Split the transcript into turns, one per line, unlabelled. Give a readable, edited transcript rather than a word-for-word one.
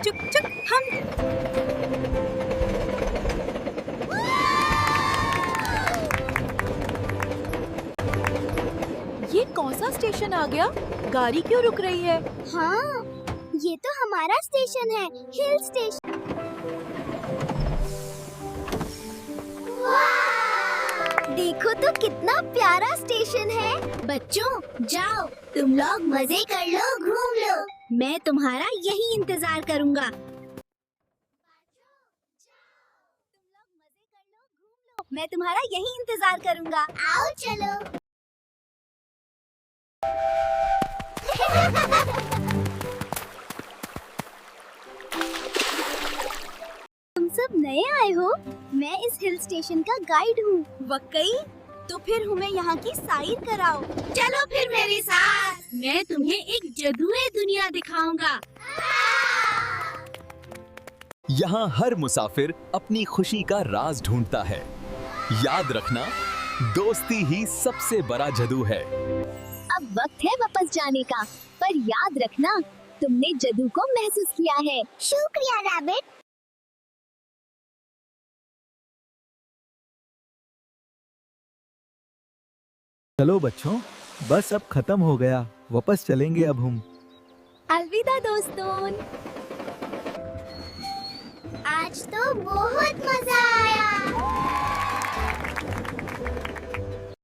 चुक चुक हम। ये कौन सा स्टेशन आ गया? गाड़ी क्यों रुक रही है?
हाँ, ये तो हमारा स्टेशन है, हिल स्टेशन। देखो तो कितना प्यारा स्टेशन है। बच्चों जाओ, तुम लोग मजे कर लो, घूम लो। मैं तुम्हारा यही इंतजार करूँगा। मैं तुम्हारा यही इंतजार करूँगा। आओ चलो। तुम सब नए आए हो? मैं इस हिल स्टेशन का गाइड हूँ।
वाकई? तो फिर हमें यहाँ की सैर कराओ।
चलो फिर मेरे साथ, मैं तुम्हें एक जादुई दुनिया दिखाऊंगा।
यहाँ हर मुसाफिर अपनी खुशी का राज ढूंढता है। याद रखना, दोस्ती ही सबसे बड़ा जादू है।
अब वक्त है वापस जाने का, पर याद रखना तुमने जादू को महसूस किया है। शुक्रिया रैबिट।
चलो बच्चों, बस अब खत्म हो गया, वापस चलेंगे अब हम।
अलविदा दोस्तों। आज तो बहुत मजा आया।